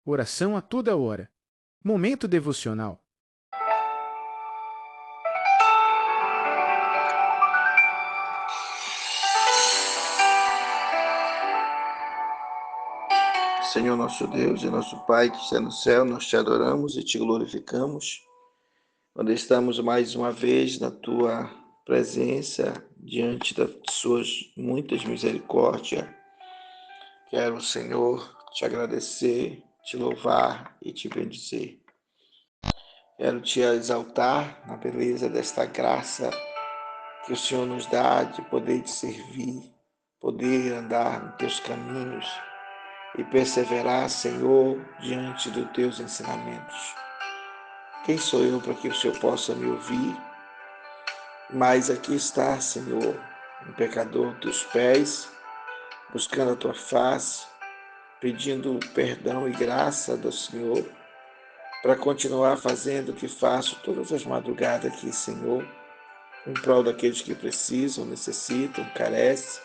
Oração a toda hora. Momento devocional. Senhor nosso Deus e nosso Pai que está no céu, nós te adoramos e te glorificamos, quando estamos mais uma vez na tua presença, diante das suas muitas misericórdias. Quero, Senhor, te agradecer, te louvar e te bendizer. Quero te exaltar na beleza desta graça que o Senhor nos dá de poder te servir, poder andar nos teus caminhos e perseverar, Senhor, diante dos teus ensinamentos. Quem sou eu para que o Senhor possa me ouvir? Mas aqui está, Senhor, um pecador dos pés, buscando a tua face, pedindo perdão e graça do Senhor, para continuar fazendo o que faço todas as madrugadas aqui, Senhor, em prol daqueles que precisam, necessitam, carecem,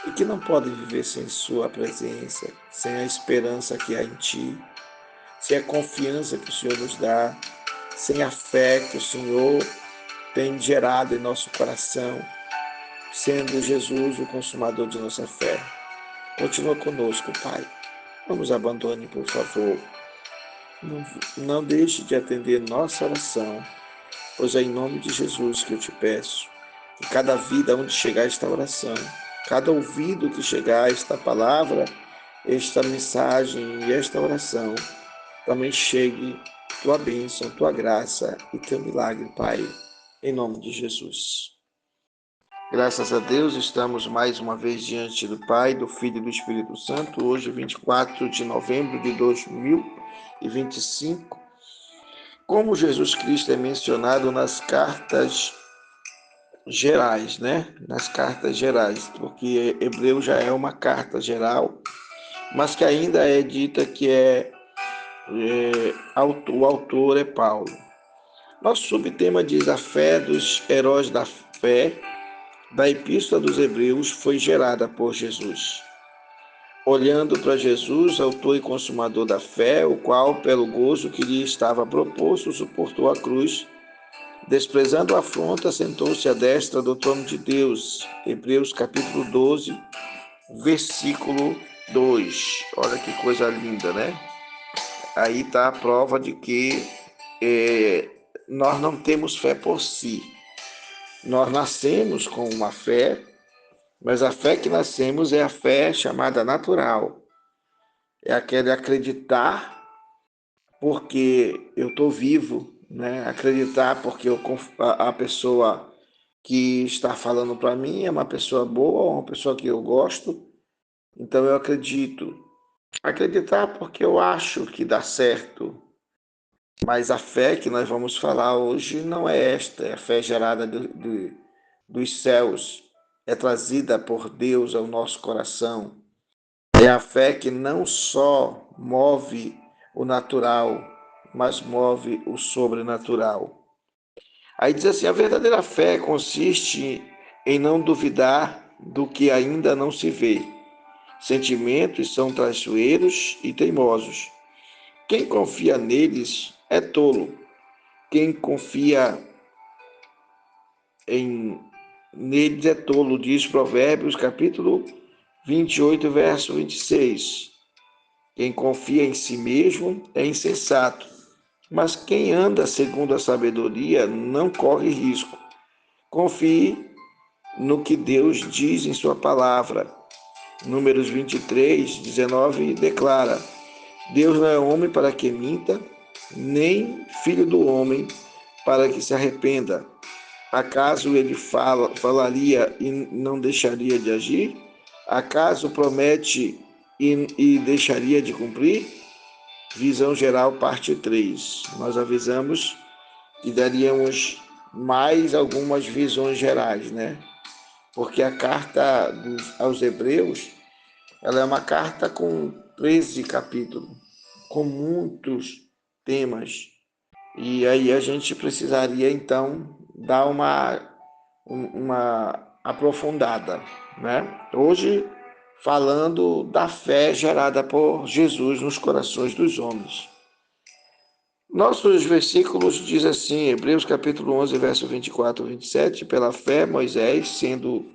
e que não podem viver sem sua presença, sem a esperança que há em Ti, sem a confiança que o Senhor nos dá, sem a fé que o Senhor tem gerado em nosso coração, sendo Jesus o consumador de nossa fé. Continua conosco, Pai. Não nos abandone, por favor. Não deixe de atender nossa oração, pois é em nome de Jesus que eu te peço, que cada vida onde chegar esta oração, cada ouvido que chegar esta palavra, esta mensagem e esta oração, também chegue tua bênção, tua graça e teu milagre, Pai, em nome de Jesus. Graças a Deus, estamos mais uma vez diante do Pai, do Filho e do Espírito Santo, hoje 24 de novembro de 2025. Como Jesus Cristo é mencionado nas cartas gerais, né? Nas cartas gerais, porque Hebreu já é uma carta geral, mas que ainda é dita que o autor é Paulo. Nosso subtema diz: a fé dos heróis da fé da Epístola dos Hebreus foi gerada por Jesus. Olhando para Jesus, autor e consumador da fé, o qual, pelo gozo que lhe estava proposto, suportou a cruz, desprezando a afronta, sentou-se à destra do trono de Deus. Hebreus capítulo 12, versículo 2. Olha que coisa linda, né? Aí está a prova de que nós não temos fé por si. Nós nascemos com uma fé, mas a fé que nascemos é a fé chamada natural. É aquele acreditar porque eu estou vivo, né? Acreditar porque a pessoa que está falando para mim é uma pessoa boa, uma pessoa que eu gosto, então eu acredito. Acreditar porque eu acho que dá certo, mas a fé que nós vamos falar hoje não é esta, é a fé gerada dos céus, é trazida por Deus ao nosso coração. É a fé que não só move o natural, mas move o sobrenatural. Aí diz assim: a verdadeira fé consiste em não duvidar do que ainda não se vê. Sentimentos são traiçoeiros e teimosos. Quem confia neles é tolo. Quem confia neles é tolo, diz Provérbios capítulo 28, verso 26. Quem confia em si mesmo é insensato, mas quem anda segundo a sabedoria não corre risco. Confie no que Deus diz em sua palavra. Números 23, 19 declara: Deus não é homem para que minta, nem filho do homem para que se arrependa. Acaso ele falaria e não deixaria de agir? Acaso promete e deixaria de cumprir? Visão geral, parte 3. Nós avisamos que daríamos mais algumas visões gerais, né? Porque a carta aos Hebreus, ela é uma carta com 13 capítulos, com muitos temas. E aí a gente precisaria, então, dar uma aprofundada, né? Hoje falando da fé gerada por Jesus nos corações dos homens. Nossos versículos diz assim, Hebreus capítulo 11, verso 24 e 27, pela fé Moisés, sendo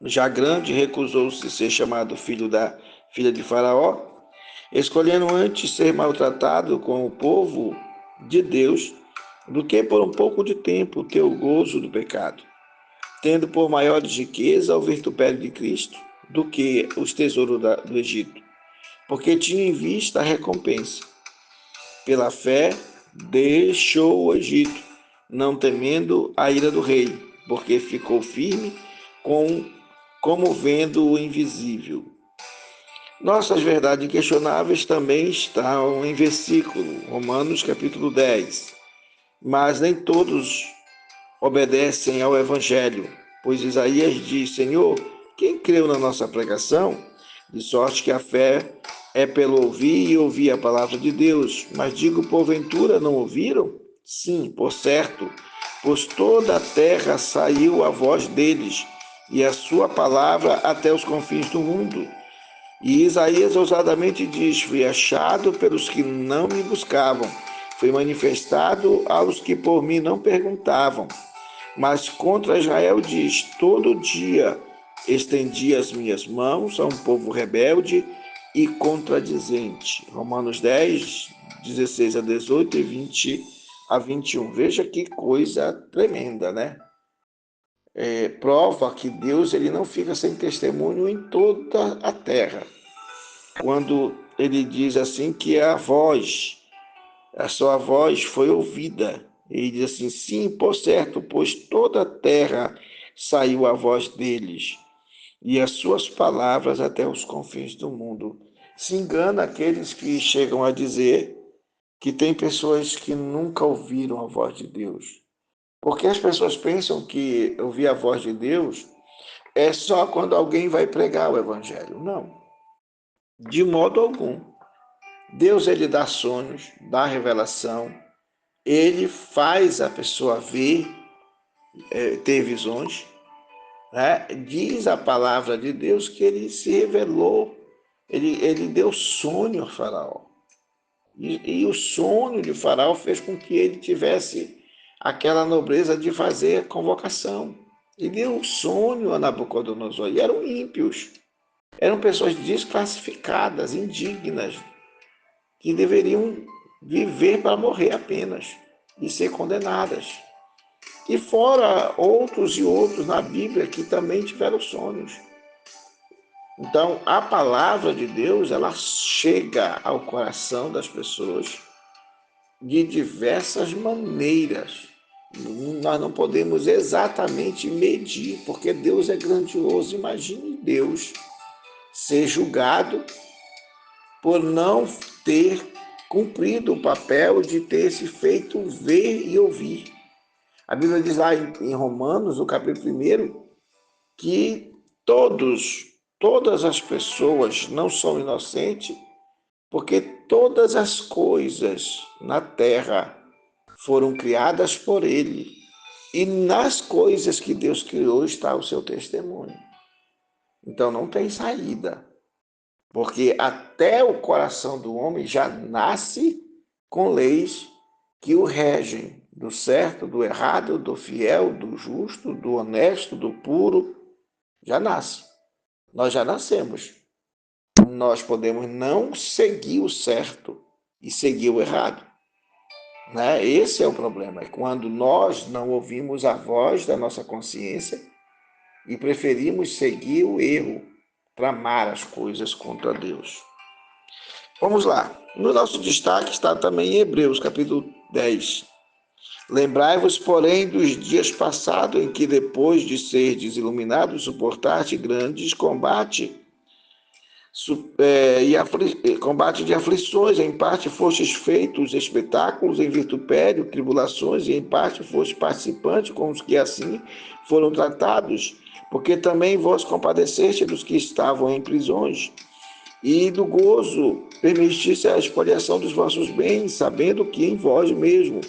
já grande, recusou-se ser chamado filho da filha de Faraó, escolhendo antes ser maltratado com o povo de Deus do que por um pouco de tempo ter o gozo do pecado, tendo por maiores riqueza o vitupério de Cristo do que os tesouros do Egito, porque tinha em vista a recompensa. Pela fé, deixou o Egito, não temendo a ira do rei, porque ficou firme como vendo o invisível. Nossas verdades inquestionáveis também estão em versículo, Romanos capítulo 10. Mas nem todos obedecem ao Evangelho, pois Isaías diz, Senhor, quem creu na nossa pregação? De sorte que a fé é pelo ouvir e ouvir a palavra de Deus. Mas digo, porventura, não ouviram? Sim, por certo, pois toda a terra saiu a voz deles, e a sua palavra até os confins do mundo. E Isaías ousadamente diz, fui achado pelos que não me buscavam, fui manifestado aos que por mim não perguntavam. Mas contra Israel diz, todo dia estendi as minhas mãos a um povo rebelde e contradizente. Romanos 10, 16 a 18 e 20 a 21. Veja que coisa tremenda, né? Prova que Deus ele não fica sem testemunho em toda a terra. Quando ele diz assim que a sua voz foi ouvida. Ele diz assim, sim, por certo, pois toda a terra saiu a voz deles, e as suas palavras até os confins do mundo. Se engana aqueles que chegam a dizer que tem pessoas que nunca ouviram a voz de Deus. Porque as pessoas pensam que ouvir a voz de Deus é só quando alguém vai pregar o evangelho. Não, de modo algum. Deus, ele dá sonhos, dá revelação, ele faz a pessoa ver, ter visões, né? Diz a palavra de Deus que ele se revelou, ele deu sonho a Faraó. E o sonho de Faraó fez com que ele tivesse aquela nobreza de fazer a convocação. E deu sonho a Nabucodonosor. E eram ímpios, eram pessoas desclassificadas, indignas, que deveriam viver para morrer apenas e ser condenadas. E fora outros e outros na Bíblia que também tiveram sonhos. Então, a palavra de Deus, ela chega ao coração das pessoas de diversas maneiras. Nós não podemos exatamente medir, porque Deus é grandioso. Imagine Deus ser julgado por não ter cumprido o papel de ter se feito ver e ouvir. A Bíblia diz lá em Romanos, no capítulo 1, que todas as pessoas não são inocentes, porque todas as coisas na terra foram criadas por ele. E nas coisas que Deus criou está o seu testemunho. Então não tem saída. Porque até o coração do homem já nasce com leis que o regem, do certo, do errado, do fiel, do justo, do honesto, do puro, já nasce. Nós já nascemos. Nós podemos não seguir o certo e seguir o errado, né? Esse é o problema, é quando nós não ouvimos a voz da nossa consciência e preferimos seguir o erro, tramar as coisas contra Deus. Vamos lá. No nosso destaque está também em Hebreus, capítulo 10. Lembrai-vos, porém, dos dias passados, em que, depois de serdes iluminados, suportaste grandes combates combate de aflições, em parte fostes feitos espetáculos em vitupério, tribulações, e em parte fostes participantes com os que assim foram tratados, porque também vos compadeceste dos que estavam em prisões, e do gozo permitiste a expoliação dos vossos bens, sabendo que em vós mesmo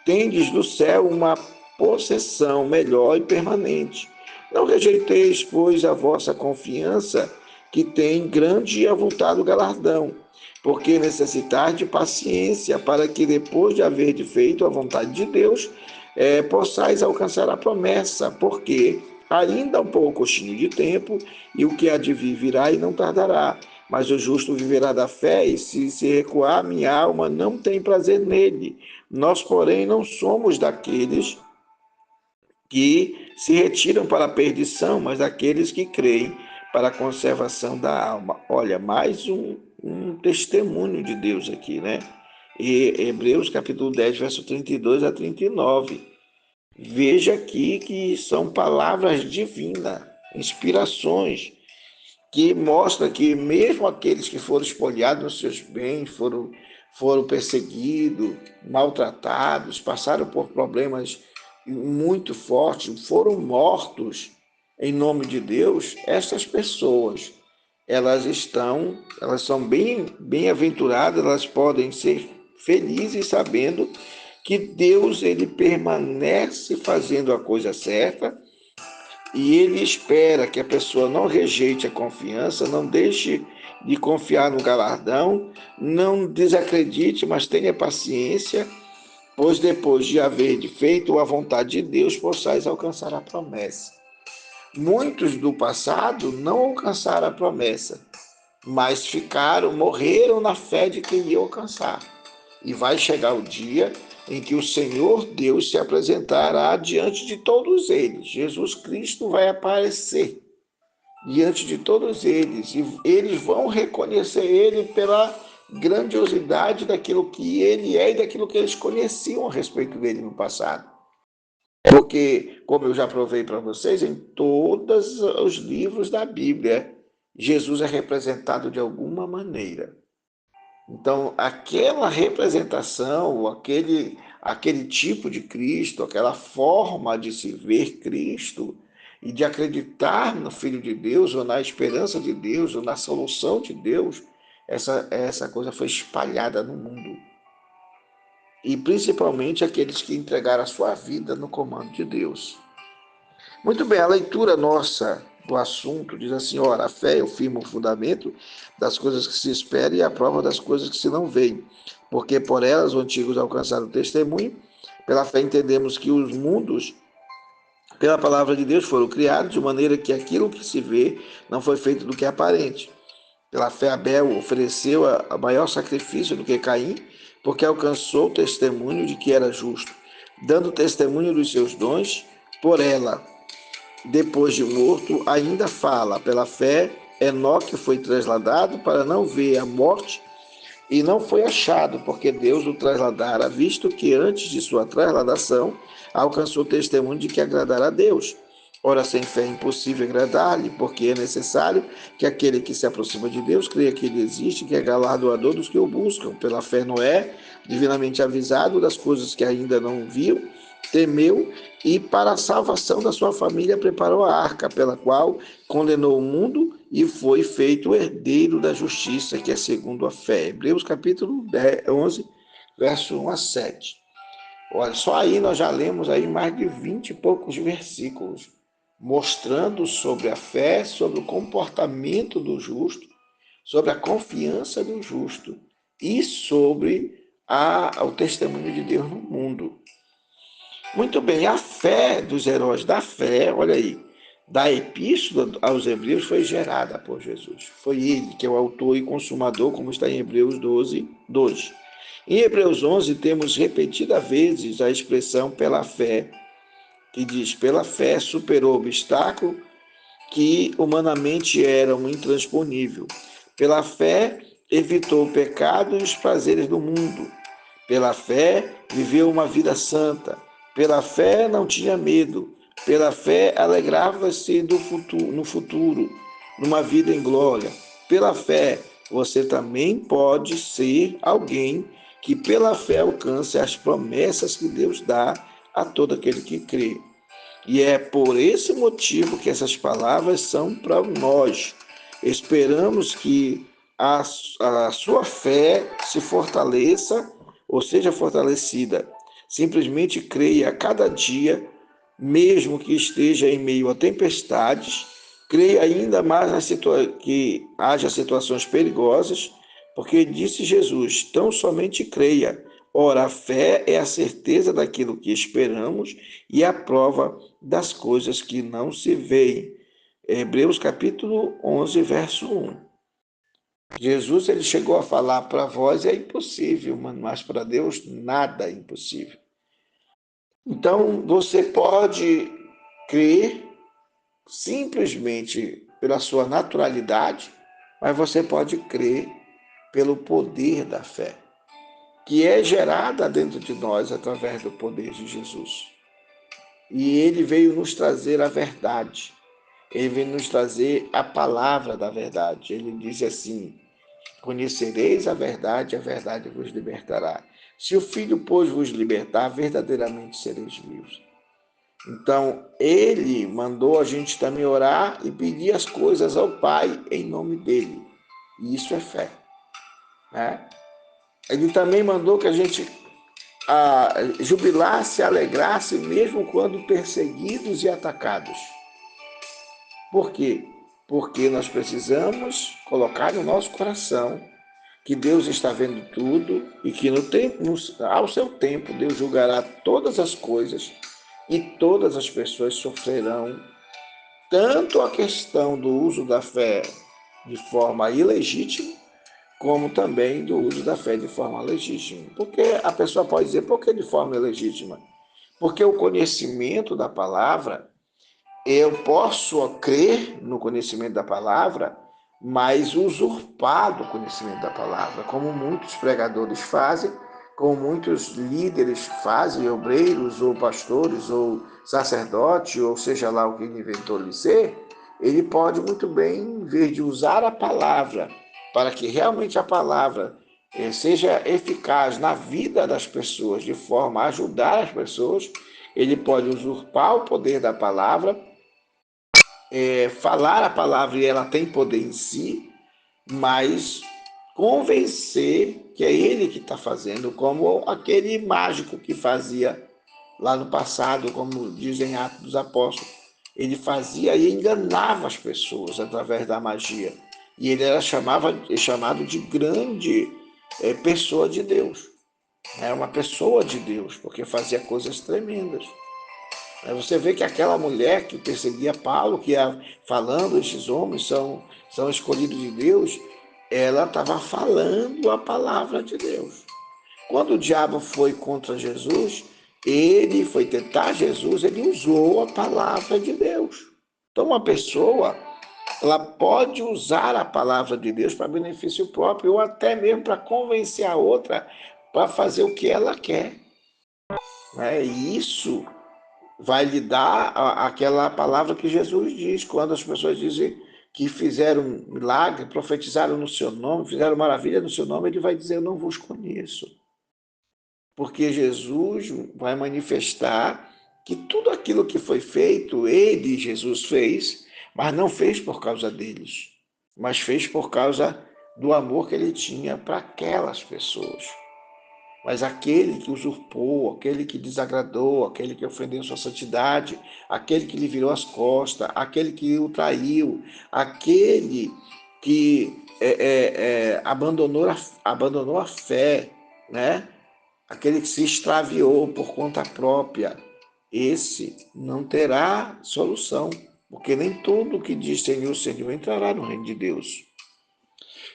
tendes do céu uma possessão melhor e permanente. Não rejeiteis, pois, a vossa confiança, que tem grande e avultado galardão, porque necessitar de paciência para que depois de haver feito a vontade de Deus, possais alcançar a promessa, porque ainda há um pouquinho de tempo, e o que há de vir virá e não tardará. Mas o justo viverá da fé, e se recuar, minha alma não tem prazer nele. Nós, porém, não somos daqueles que se retiram para a perdição, mas daqueles que creem para a conservação da alma. Olha, mais um testemunho de Deus aqui, né? E Hebreus capítulo 10, verso 32 a 39. Veja aqui que são palavras divinas, inspirações, que mostram que mesmo aqueles que foram espoliados nos seus bens, foram perseguidos, maltratados, passaram por problemas muito fortes, foram mortos em nome de Deus, essas pessoas, elas são bem-aventuradas, elas podem ser felizes sabendo que Deus, ele permanece fazendo a coisa certa, e ele espera que a pessoa não rejeite a confiança, não deixe de confiar no galardão, não desacredite, mas tenha paciência, pois depois de haver feito a vontade de Deus, possais alcançar a promessa. Muitos do passado não alcançaram a promessa, mas morreram na fé de que iam alcançar. E vai chegar o dia em que o Senhor Deus se apresentará diante de todos eles. Jesus Cristo vai aparecer diante de todos eles, e eles vão reconhecer ele pela grandiosidade daquilo que ele é e daquilo que eles conheciam a respeito dele no passado. Porque, como eu já provei para vocês, em todos os livros da Bíblia, Jesus é representado de alguma maneira. Então, aquela representação, aquele tipo de Cristo, aquela forma de se ver Cristo e de acreditar no Filho de Deus, ou na esperança de Deus, ou na solução de Deus, essa coisa foi espalhada no mundo. E principalmente aqueles que entregaram a sua vida no comando de Deus. Muito bem, a leitura nossa do assunto diz assim: ora, a fé é o firme fundamento das coisas que se esperam e a prova das coisas que se não veem, porque por elas os antigos alcançaram o testemunho. Pela fé entendemos que os mundos, pela palavra de Deus, foram criados, de maneira que aquilo que se vê não foi feito do que é aparente. Pela fé, Abel ofereceu a maior sacrifício do que Caim, porque alcançou o testemunho de que era justo, dando testemunho dos seus dons. Por ela, depois de morto, ainda fala. Pela fé, Enoque foi trasladado para não ver a morte e não foi achado, porque Deus o trasladara, visto que antes de sua trasladação alcançou o testemunho de que agradará a Deus. Ora, sem fé é impossível agradar-lhe, porque é necessário que aquele que se aproxima de Deus creia que ele existe, que é galardoador dos que o buscam. Pela fé, Noé, divinamente avisado das coisas que ainda não viu, temeu e, para a salvação da sua família, preparou a arca, pela qual condenou o mundo e foi feito herdeiro da justiça, que é segundo a fé. Hebreus capítulo 11, verso 1 a 7. Olha, só aí nós já lemos aí mais de 20 e poucos versículos, mostrando sobre a fé, sobre o comportamento do justo, sobre a confiança do justo e sobre o testemunho de Deus no mundo. Muito bem, a fé dos heróis da fé, olha aí, da epístola aos Hebreus foi gerada por Jesus. Foi ele que é o autor e consumador, como está em Hebreus 12, 2. Em Hebreus 11, temos repetidas vezes a expressão pela fé, que diz: pela fé superou o obstáculo que humanamente era um intransponível. Pela fé evitou o pecado e os prazeres do mundo. Pela fé viveu uma vida santa. Pela fé não tinha medo. Pela fé alegrava-se no futuro, numa vida em glória. Pela fé você também pode ser alguém que pela fé alcance as promessas que Deus dá a todo aquele que crê. E é por esse motivo que essas palavras são para nós. Esperamos que a sua fé se fortaleça ou seja fortalecida. Simplesmente creia a cada dia, mesmo que esteja em meio a tempestades, Creia ainda mais que haja situações perigosas, porque disse Jesus: tão somente creia. Ora, a fé é a certeza daquilo que esperamos e a prova das coisas que não se veem. Hebreus capítulo 11, verso 1. Jesus ele chegou a falar: para vós é impossível, mas para Deus nada é impossível. Então, você pode crer simplesmente pela sua naturalidade, mas você pode crer pelo poder da fé, que é gerada dentro de nós através do poder de Jesus. E ele veio nos trazer a verdade, ele veio nos trazer a palavra da verdade. Ele diz assim: conhecereis a verdade vos libertará. Se o Filho, pois, vos libertar, verdadeiramente sereis vivos. Então, ele mandou a gente também orar e pedir as coisas ao Pai em nome dele. E isso é fé, né? Ele também mandou que a gente jubilasse, alegrasse, mesmo quando perseguidos e atacados. Por quê? Porque nós precisamos colocar no nosso coração que Deus está vendo tudo e que ao seu tempo Deus julgará todas as coisas e todas as pessoas sofrerão tanto a questão do uso da fé de forma ilegítima, como também do uso da fé de forma legítima. Porque a pessoa pode dizer: por que de forma ilegítima? Porque o conhecimento da palavra, eu posso crer no conhecimento da palavra, mas usurpar do conhecimento da palavra, como muitos pregadores fazem, como muitos líderes fazem, obreiros ou pastores ou sacerdotes, ou seja lá o que ele inventou de ser. Ele pode muito bem, em vez de usar a palavra para que realmente a palavra seja eficaz na vida das pessoas, de forma a ajudar as pessoas, ele pode usurpar o poder da palavra, falar a palavra, e ela tem poder em si, mas convencer que é ele que está fazendo, como aquele mágico que fazia lá no passado, como dizem Atos dos Apóstolos. Ele fazia e enganava as pessoas através da magia. E ele era chamado de grande pessoa de Deus. Era uma pessoa de Deus, porque fazia coisas tremendas. Você vê que aquela mulher que perseguia Paulo, que ia falando: esses homens são escolhidos de Deus, ela estava falando a palavra de Deus. Quando o diabo foi contra Jesus, ele foi tentar Jesus, ele usou a palavra de Deus. Então, uma pessoa, ela pode usar a palavra de Deus para benefício próprio, ou até mesmo para convencer a outra para fazer o que ela quer. E isso vai lhe dar aquela palavra que Jesus diz, quando as pessoas dizem que fizeram milagre, profetizaram no seu nome, fizeram maravilha no seu nome, ele vai dizer: eu não vos conheço. Porque Jesus vai manifestar que tudo aquilo que foi feito, ele, Jesus, fez, mas não fez por causa deles, mas fez por causa do amor que ele tinha para aquelas pessoas. Mas aquele que usurpou, aquele que desagradou, aquele que ofendeu sua santidade, aquele que lhe virou as costas, aquele que o traiu, aquele que abandonou a fé, né? Aquele que se extraviou por conta própria, esse não terá solução, porque nem tudo que diz Senhor, Senhor entrará no reino de Deus.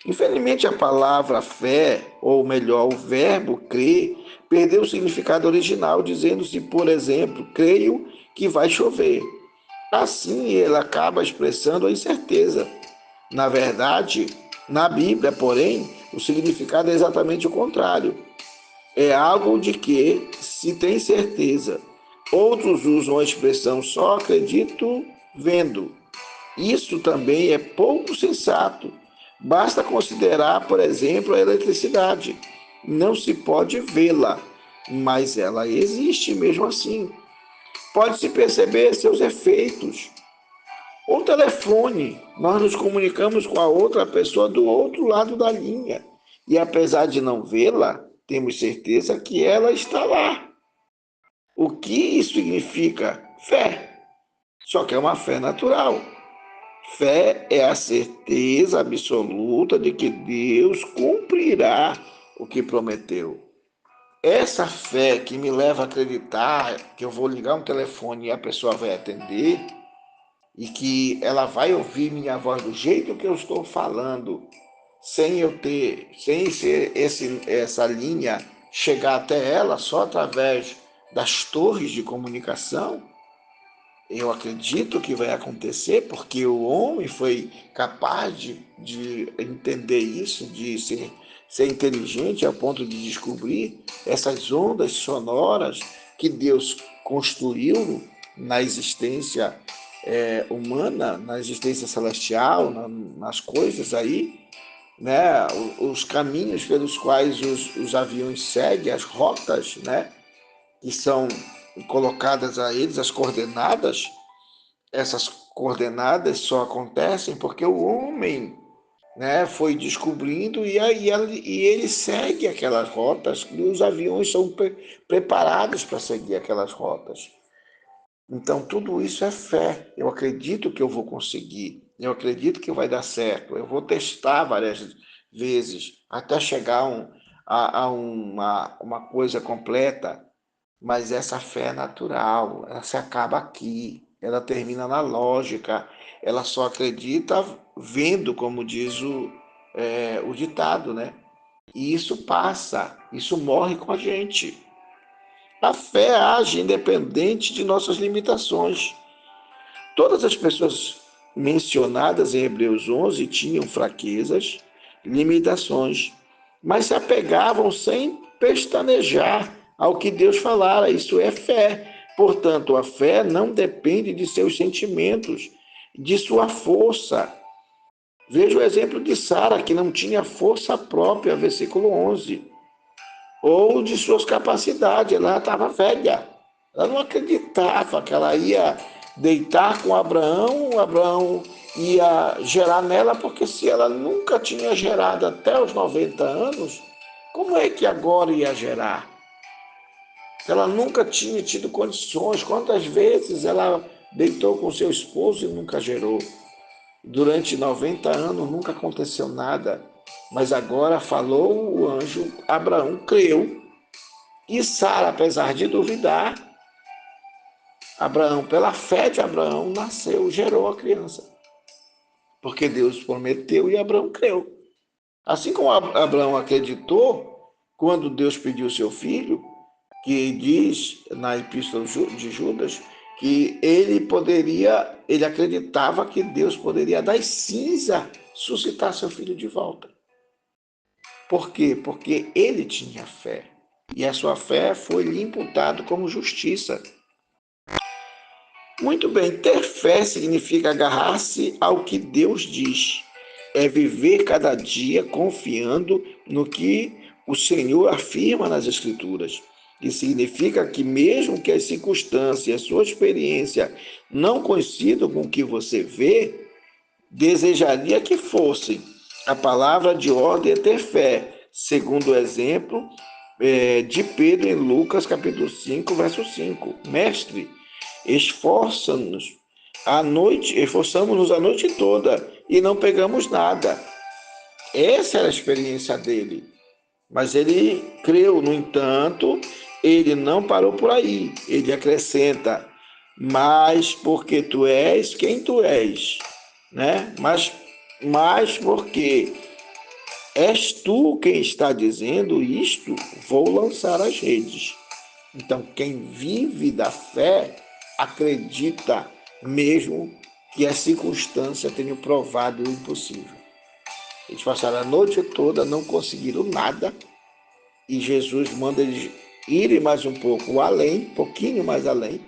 Infelizmente, a palavra fé, ou melhor, o verbo crer, perdeu o significado original, dizendo-se, por exemplo, creio que vai chover. Assim, ele acaba expressando a incerteza. Na verdade, na Bíblia, porém, o significado é exatamente o contrário. É algo de que se tem certeza. Outros usam a expressão só acredito vendo. Isso também é pouco sensato. Basta considerar, por exemplo, a eletricidade. Não se pode vê-la, mas ela existe mesmo assim. Pode-se perceber seus efeitos. O telefone, nós nos comunicamos com a outra pessoa do outro lado da linha. E apesar de não vê-la, temos certeza que ela está lá. O que isso significa? Fé. Só que é uma fé natural. Fé é a certeza absoluta de que Deus cumprirá o que prometeu. Essa fé que me leva a acreditar que eu vou ligar um telefone e a pessoa vai atender e que ela vai ouvir minha voz do jeito que eu estou falando, sem ser essa linha chegar até ela só através das torres de comunicação, eu acredito que vai acontecer porque o homem foi capaz de entender isso, de ser inteligente ao ponto de descobrir essas ondas sonoras que Deus construiu na existência humana, na existência celestial, nas coisas aí, né? Os caminhos pelos quais os aviões seguem, as rotas, né? Que são colocadas a eles, as coordenadas. Essas coordenadas só acontecem porque o homem, né, foi descobrindo e ele segue aquelas rotas e os aviões são preparados para seguir aquelas rotas. Então, tudo isso é fé. Eu acredito que eu vou conseguir. Eu acredito que vai dar certo. Eu vou testar várias vezes até chegar a uma coisa completa. Mas essa fé é natural. Ela se acaba aqui. Ela termina na lógica. Ela só acredita vendo, como diz o ditado, né? E isso passa. Isso morre com a gente. A fé age independente de nossas limitações. Todas as pessoas mencionadas em Hebreus 11 tinham fraquezas, limitações, mas se apegavam sem pestanejar ao que Deus falara. Isso é fé. Portanto, a fé não depende de seus sentimentos, de sua força. Veja o exemplo de Sara, que não tinha força própria, versículo 11, ou de suas capacidades. Ela estava velha. Ela não acreditava que ela ia deitar com Abraão, o Abraão ia gerar nela, porque se ela nunca tinha gerado até os 90 anos, como é que agora ia gerar? Ela nunca tinha tido condições. Quantas vezes ela deitou com seu esposo e nunca gerou? Durante 90 anos nunca aconteceu nada. Mas agora falou o anjo, Abraão creu. E Sara, apesar de duvidar, Abraão, pela fé de Abraão, nasceu, gerou a criança. Porque Deus prometeu e Abraão creu. Assim como Abraão acreditou, quando Deus pediu seu filho, que diz na epístola de Judas, que ele acreditava que Deus poderia das cinzas suscitar seu filho de volta. Por quê? Porque ele tinha fé. E a sua fé foi lhe imputada como justiça. Muito bem, ter fé significa agarrar-se ao que Deus diz. É viver cada dia confiando no que o Senhor afirma nas Escrituras. E significa que mesmo que as circunstâncias e a sua experiência não coincidam com o que você vê, desejaria que fossem. A palavra de ordem é ter fé, segundo o exemplo de Pedro em Lucas capítulo 5, verso 5. Mestre, esforçamos-nos a noite toda e não pegamos nada. Essa era a experiência dele. Mas ele creu, no entanto, ele não parou por aí. Ele acrescenta, mas porque tu és quem tu és, né? Mas porque és tu quem está dizendo isto, vou lançar as redes. Então, quem vive da fé acredita mesmo que as circunstâncias tenham provado o impossível. Eles passaram a noite toda, não conseguiram nada, e Jesus manda eles irem mais um pouco além, um pouquinho mais além,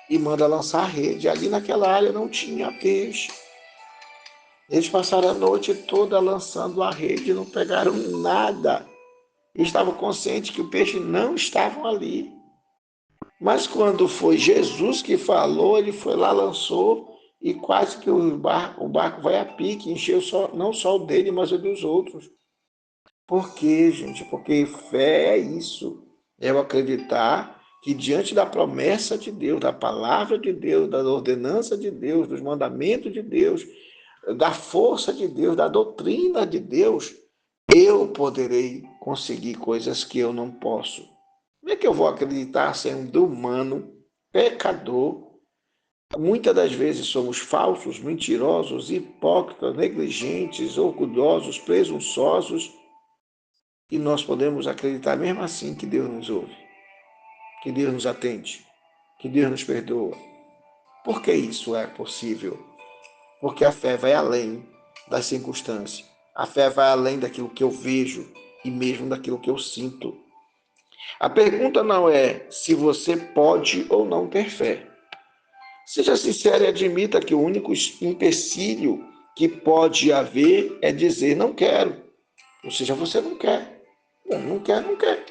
e manda lançar a rede. Ali naquela área não tinha peixe. Eles passaram a noite toda lançando a rede, não pegaram nada. Estavam conscientes que o peixe não estava ali. Mas quando foi Jesus que falou, ele foi lá, lançou, e quase que o barco vai a pique, encheu não só o dele, mas o dos outros. Por quê, gente? Porque fé é isso. É eu acreditar que diante da promessa de Deus, da palavra de Deus, da ordenança de Deus, dos mandamentos de Deus, da força de Deus, da doutrina de Deus, eu poderei conseguir coisas que eu não posso. Como é que eu vou acreditar sendo humano, pecador? Muitas das vezes somos falsos, mentirosos, hipócritas, negligentes, orgulhosos, presunçosos, e nós podemos acreditar mesmo assim que Deus nos ouve, que Deus nos atende, que Deus nos perdoa. Por que isso é possível? Porque a fé vai além das circunstâncias. A fé vai além daquilo que eu vejo e mesmo daquilo que eu sinto. A pergunta não é se você pode ou não ter fé. Seja sincero e admita que o único empecilho que pode haver é dizer não quero. Ou seja, você não quer. Não quer, não quer.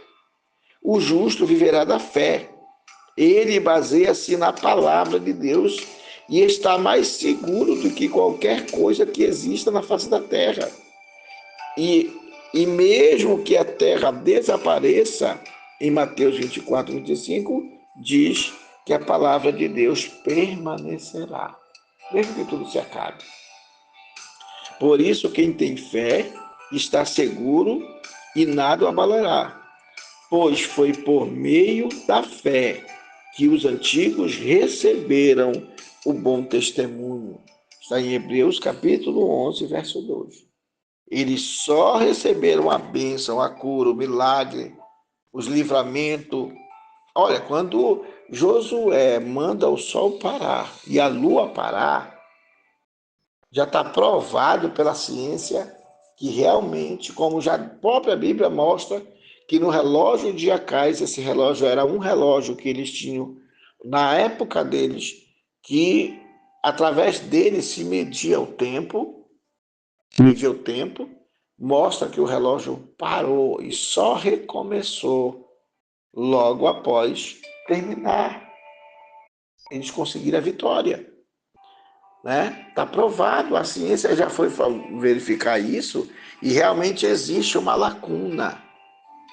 O justo viverá da fé. Ele baseia-se na palavra de Deus e está mais seguro do que qualquer coisa que exista na face da terra. E mesmo que a terra desapareça, em Mateus 24, 25, diz que a palavra de Deus permanecerá, mesmo que tudo se acabe. Por isso, quem tem fé está seguro e nada o abalará, pois foi por meio da fé que os antigos receberam o bom testemunho. Está em Hebreus capítulo 11, verso 2. Eles só receberam a bênção, a cura, o milagre, os livramentos. Olha, quando Josué manda o sol parar e a lua parar, já está provado pela ciência que realmente, como já a própria Bíblia mostra, que no relógio de Acais, esse relógio era um relógio que eles tinham na época deles, que através dele se media o tempo, mostra que o relógio parou e só recomeçou logo após terminar. Eles conseguiram a vitória. Né? Está provado, a ciência já foi verificar isso e realmente existe uma lacuna.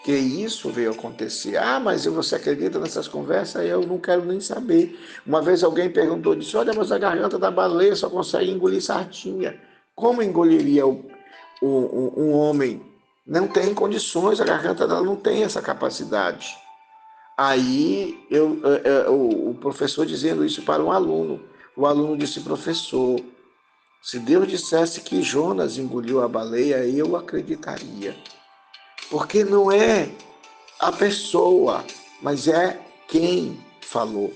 Que isso veio acontecer. Ah, mas você acredita nessas conversas? Eu não quero nem saber. Uma vez alguém perguntou, disse, olha, mas a garganta da baleia só consegue engolir sardinha. Como engoliria um homem? Não tem condições, a garganta dela não tem essa capacidade. Aí o professor dizendo isso para um aluno. O aluno disse, professor, se Deus dissesse que Jonas engoliu a baleia, eu acreditaria. Porque não é a pessoa, mas é quem falou.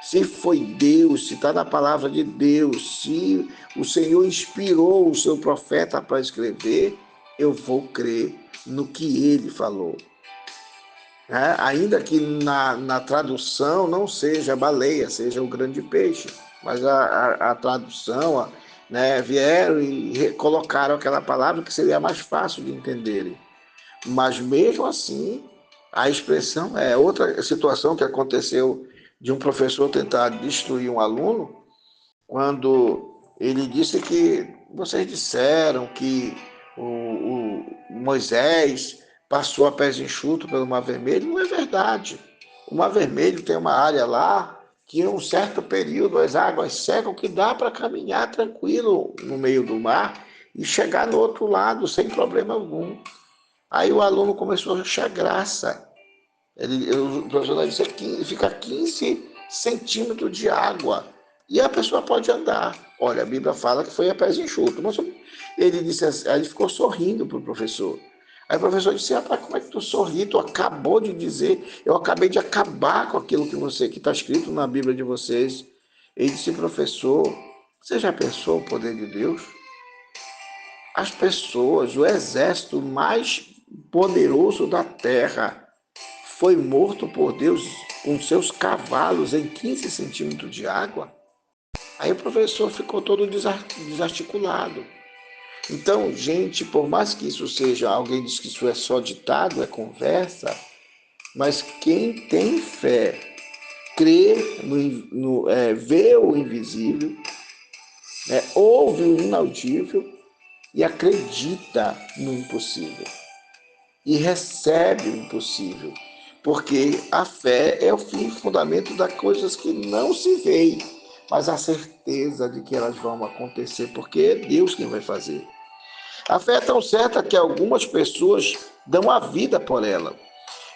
Se foi Deus, se está na palavra de Deus, se o Senhor inspirou o seu profeta para escrever, eu vou crer no que ele falou. Ainda que na tradução não seja baleia, seja o grande peixe, mas a tradução, né, vieram e colocaram aquela palavra que seria mais fácil de entenderem. Mas mesmo assim, a expressão é outra situação que aconteceu de um professor tentar destruir um aluno, quando ele disse que vocês disseram que o Moisés passou a pés enxutos pelo Mar Vermelho. Não é verdade. O Mar Vermelho tem uma área lá que em um certo período as águas secam, que dá para caminhar tranquilo no meio do mar e chegar no outro lado sem problema algum. Aí o aluno começou a achar graça. O professor disse que fica 15 centímetros de água e a pessoa pode andar. Olha, a Bíblia fala que foi a pés enxutos. Mas ele disse assim, aí ele ficou sorrindo para o professor. Aí o professor disse, rapaz, como é que tu sorri? Tu acabou de dizer, eu acabei de acabar com aquilo que está escrito na Bíblia de vocês. Ele disse, professor, você já pensou o poder de Deus? As pessoas, o exército mais poderoso da terra, foi morto por Deus com seus cavalos em 15 centímetros de água. Aí o professor ficou todo desarticulado. Então, gente, por mais que isso seja, alguém diz que isso é só ditado, é conversa, mas quem tem fé, crê, vê o invisível, ouve o inaudível e acredita no impossível. E recebe o impossível. porque a fé é o fim fundamento das coisas que não se veem, mas a certeza de que elas vão acontecer, porque é Deus quem vai fazer. A fé é tão certa que algumas pessoas dão a vida por ela.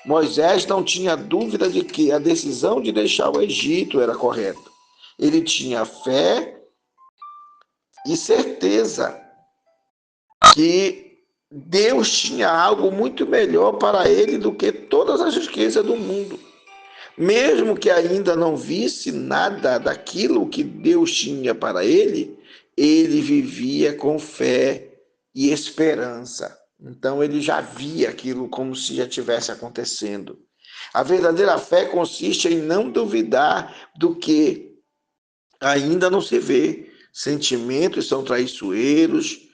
Moisés não tinha dúvida de que a decisão de deixar o Egito era correta. Ele tinha fé e certeza que Deus tinha algo muito melhor para ele do que todas as riquezas do mundo. Mesmo que ainda não visse nada daquilo que Deus tinha para ele vivia com fé e esperança. Então ele já via aquilo como se já tivesse acontecendo. A verdadeira fé consiste em não duvidar do que ainda não se vê. Sentimentos são traiçoeiros,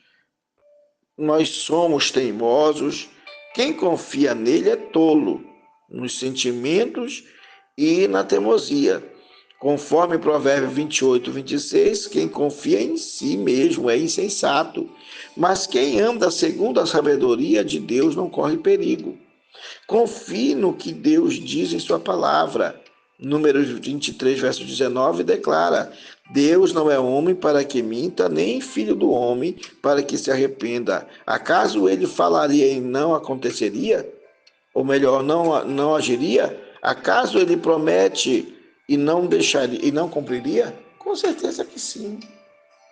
nós somos teimosos. Quem confia nele é tolo, nos sentimentos e na teimosia. Conforme Provérbio 28:26, quem confia em si mesmo é insensato, mas quem anda segundo a sabedoria de Deus não corre perigo. Confie no que Deus diz em sua palavra. Números 23, verso 19, declara: Deus não é homem para que minta, nem filho do homem para que se arrependa. Acaso ele falaria e não aconteceria? Ou melhor, não agiria? Acaso ele promete e não deixaria e não cumpriria? Com certeza que sim.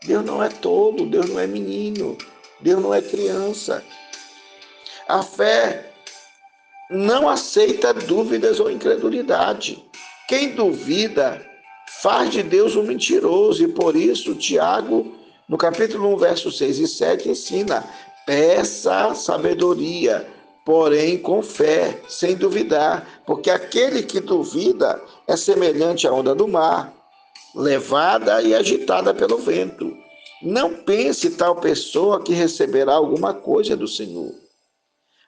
Deus não é tolo, Deus não é menino, Deus não é criança. A fé não aceita dúvidas ou incredulidade. Quem duvida faz de Deus um mentiroso, e por isso Tiago, no capítulo 1, versos 6 e 7, ensina: peça sabedoria, porém com fé, sem duvidar, porque aquele que duvida é semelhante à onda do mar, levada e agitada pelo vento. Não pense tal pessoa que receberá alguma coisa do Senhor.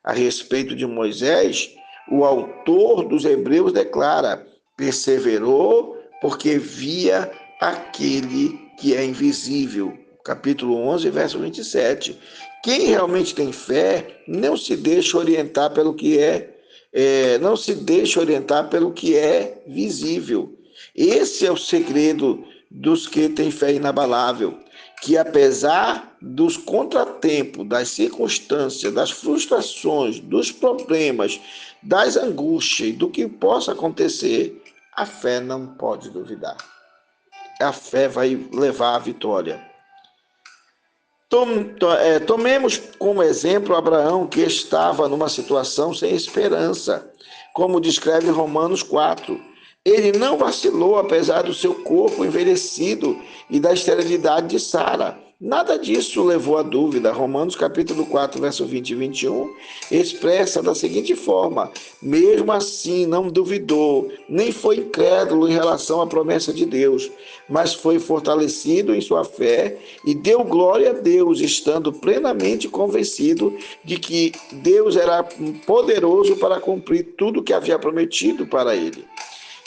A respeito de Moisés, o autor dos Hebreus declara: perseverou porque via aquele que é invisível. Capítulo 11, verso 27. Quem realmente tem fé não se deixa orientar pelo que não se deixa orientar pelo que é visível. Esse é o segredo dos que têm fé inabalável, que apesar dos contratempos, das circunstâncias, das frustrações, dos problemas, das angústias e do que possa acontecer, a fé não pode duvidar. A fé vai levar à vitória. Tomemos como exemplo Abraão, que estava numa situação sem esperança, como descreve Romanos 4. Ele não vacilou, apesar do seu corpo envelhecido e da esterilidade de Sara. Nada disso levou à dúvida. Romanos capítulo 4, verso 20 e 21, expressa da seguinte forma: mesmo assim não duvidou, nem foi incrédulo em relação à promessa de Deus, mas foi fortalecido em sua fé e deu glória a Deus, estando plenamente convencido de que Deus era poderoso para cumprir tudo o que havia prometido para ele.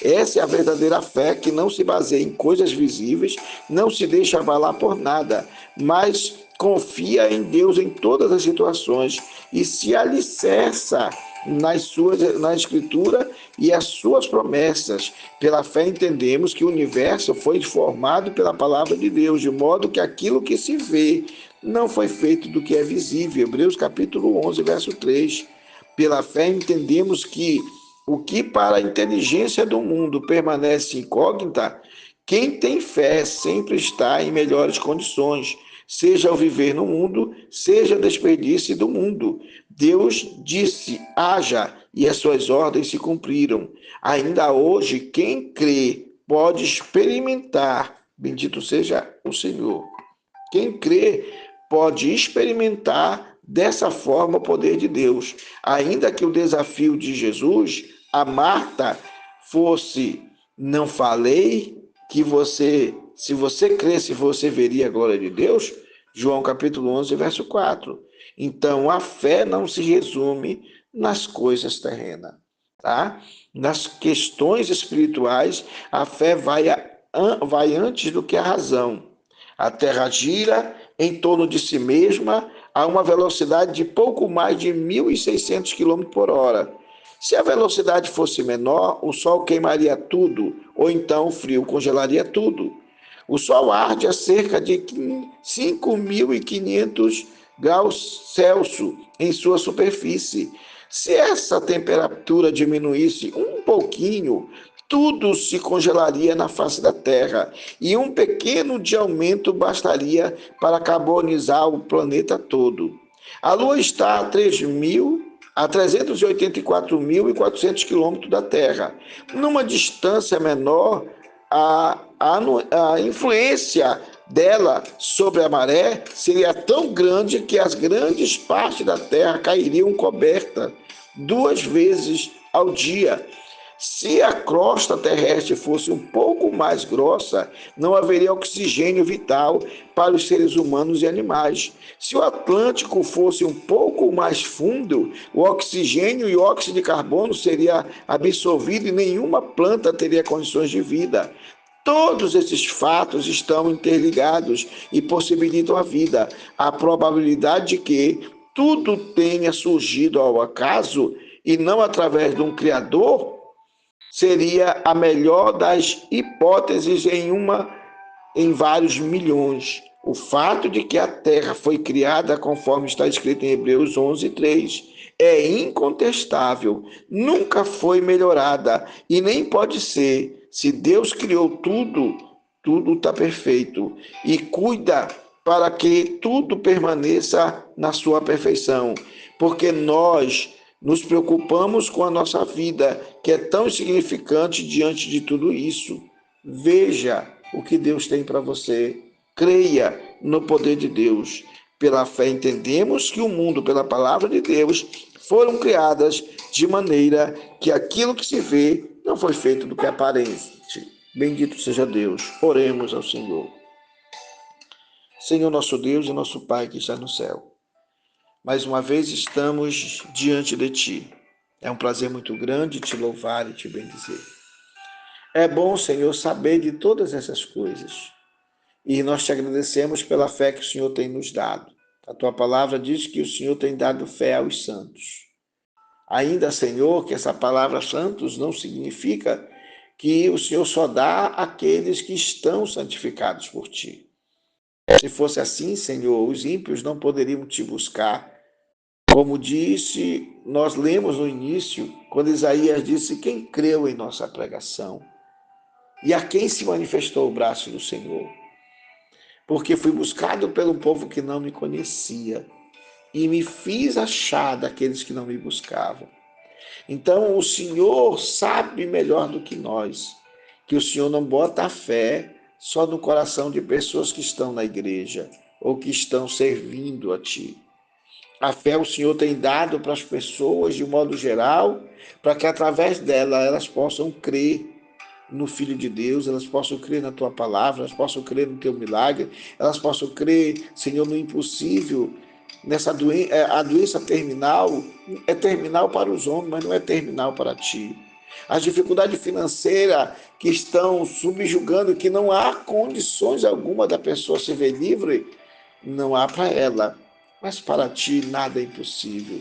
Essa é a verdadeira fé, que não se baseia em coisas visíveis, não se deixa abalar por nada, mas confia em Deus em todas as situações e se alicerça na Escritura e as suas promessas. Pela fé entendemos que o universo foi formado pela palavra de Deus, de modo que aquilo que se vê não foi feito do que é visível. Hebreus capítulo 11, verso 3. Pela fé entendemos que o que para a inteligência do mundo permanece incógnita, quem tem fé sempre está em melhores condições, seja ao viver no mundo, seja desperdício do mundo. Deus disse: haja, e as suas ordens se cumpriram. Ainda hoje, quem crê pode experimentar, bendito seja o Senhor. Quem crê pode experimentar dessa forma o poder de Deus. Ainda que o desafio de Jesus a Marta fosse: não falei que se você cresce, você veria a glória de Deus? João capítulo 11, verso 4. Então, a fé não se resume nas coisas terrenas, tá? Nas questões espirituais, a fé vai antes do que a razão. A Terra gira em torno de si mesma a uma velocidade de pouco mais de 1.600 km por hora. Se a velocidade fosse menor, o Sol queimaria tudo, ou então o frio congelaria tudo. O Sol arde a cerca de 5.500 graus Celsius em sua superfície. Se essa temperatura diminuísse um pouquinho, tudo se congelaria na face da Terra, e um pequeno de aumento bastaria para carbonizar o planeta todo. A Lua está a 384.400 quilômetros da Terra. Numa distância menor, a influência dela sobre a maré seria tão grande que as grandes partes da Terra cairiam cobertas 2 vezes ao dia. Se a crosta terrestre fosse um pouco mais grossa, não haveria oxigênio vital para os seres humanos e animais. Se o Atlântico fosse um pouco mais fundo, o oxigênio e o óxido de carbono seria absorvido e nenhuma planta teria condições de vida. Todos esses fatos estão interligados e possibilitam a vida. A probabilidade de que tudo tenha surgido ao acaso e não através de um Criador seria a melhor das hipóteses em vários milhões. O fato de que a Terra foi criada conforme está escrito em Hebreus 11:3 é incontestável, nunca foi melhorada e nem pode ser. Se Deus criou tudo, tudo está perfeito e cuida para que tudo permaneça na sua perfeição, porque nós nos preocupamos com a nossa vida, que é tão insignificante diante de tudo isso. Veja o que Deus tem para você. Creia no poder de Deus. Pela fé entendemos que o mundo, pela palavra de Deus, foram criadas de maneira que aquilo que se vê não foi feito do que aparece. Bendito seja Deus. Oremos ao Senhor. Senhor nosso Deus e nosso Pai que está no céu. Mais uma vez estamos diante de Ti. É um prazer muito grande te louvar e te bendizer. É bom, Senhor, saber de todas essas coisas. E nós te agradecemos pela fé que o Senhor tem nos dado. A Tua palavra diz que o Senhor tem dado fé aos santos. Ainda, Senhor, que essa palavra santos não significa que o Senhor só dá àqueles que estão santificados por Ti. Se fosse assim, Senhor, os ímpios não poderiam Te buscar. Como disse, nós lemos no início, quando Isaías disse: quem creu em nossa pregação? E a quem se manifestou o braço do Senhor? Porque fui buscado pelo povo que não me conhecia e me fiz achar daqueles que não me buscavam. Então o Senhor sabe melhor do que nós, que o Senhor não bota a fé só no coração de pessoas que estão na igreja ou que estão servindo a Ti. A fé o Senhor tem dado para as pessoas de modo geral, para que através dela elas possam crer no Filho de Deus, elas possam crer na Tua palavra, elas possam crer no Teu milagre, elas possam crer, Senhor, no impossível. Nessa a doença terminal é terminal para os homens, mas não é terminal para Ti. As dificuldades financeiras que estão subjugando, que não há condições alguma da pessoa se ver livre, não há para ela, mas para Ti nada é impossível.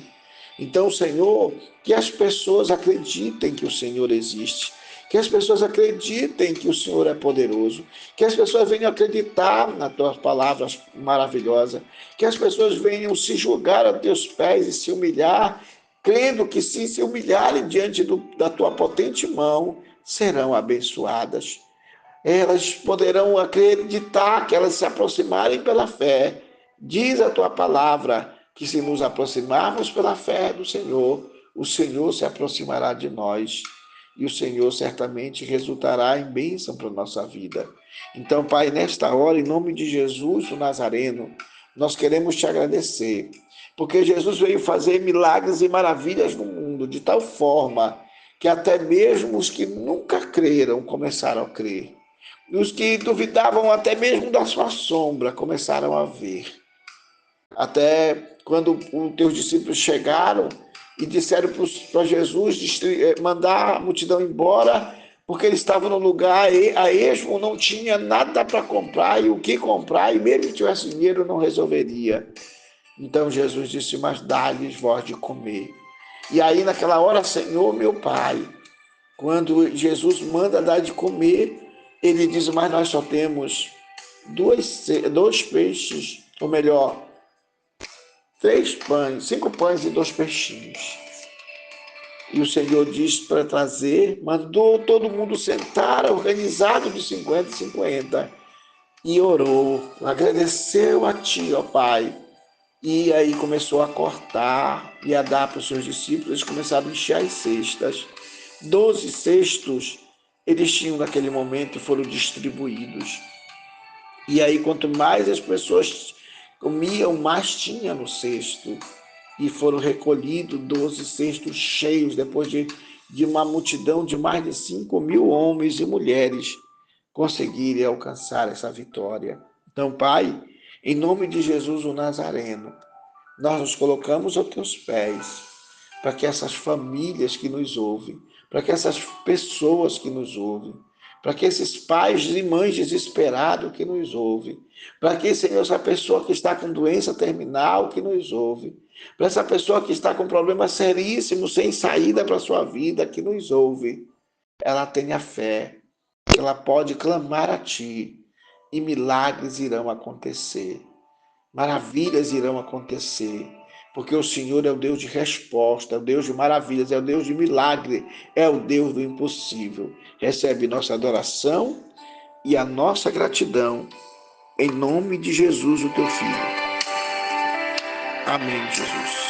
Então, Senhor, que as pessoas acreditem que o Senhor existe, que as pessoas acreditem que o Senhor é poderoso, que as pessoas venham acreditar nas Tuas palavras maravilhosas, que as pessoas venham se julgar a Teus pés e se humilhar, crendo que se humilharem diante da Tua potente mão, serão abençoadas. Elas poderão acreditar que elas se aproximarem pela fé. Diz a Tua palavra que se nos aproximarmos pela fé do Senhor, o Senhor se aproximará de nós. E o Senhor certamente resultará em bênção para a nossa vida. Então, Pai, nesta hora, em nome de Jesus, o Nazareno, nós queremos Te agradecer, porque Jesus veio fazer milagres e maravilhas no mundo, de tal forma que até mesmo os que nunca creram começaram a crer. E os que duvidavam até mesmo da Sua sombra começaram a ver. Até quando os Teus discípulos chegaram e disseram para Jesus mandar a multidão embora, porque ele estava no lugar a esmo, não tinha nada para comprar e o que comprar, e mesmo que tivesse dinheiro não resolveria. Então Jesus disse: mas dá-lhes voz de comer. E aí, naquela hora, Senhor, meu Pai, quando Jesus manda dar de comer, ele diz, mas nós só temos dois peixes, ou melhor, 3 pães, 5 pães e 2 peixinhos. E o Senhor diz para trazer, mandou todo mundo sentar, organizado de 50 em 50, e orou, agradeceu a Ti, ó Pai. E aí começou a cortar e a dar para os seus discípulos, eles começaram a encher as cestas. 12 cestos eles tinham naquele momento e foram distribuídos. E aí, quanto mais as pessoas comiam, mais tinha no cesto. E foram recolhidos 12 cestos cheios, depois de uma multidão de mais de 5.000 homens e mulheres conseguirem alcançar essa vitória. Então, Pai, em nome de Jesus o Nazareno, nós nos colocamos aos teus pés, para que essas famílias que nos ouvem, para que essas pessoas que nos ouvem, para que esses pais e mães desesperados que nos ouvem, para que, Senhor, essa pessoa que está com doença terminal que nos ouve, para essa pessoa que está com problema seríssimo, sem saída para a sua vida, que nos ouve, ela tenha fé, que ela pode clamar a Ti e milagres irão acontecer. Maravilhas irão acontecer, porque o Senhor é o Deus de resposta, é o Deus de maravilhas, é o Deus de milagre, é o Deus do impossível. Recebe nossa adoração e a nossa gratidão, em nome de Jesus, o Teu Filho. Amém, Jesus.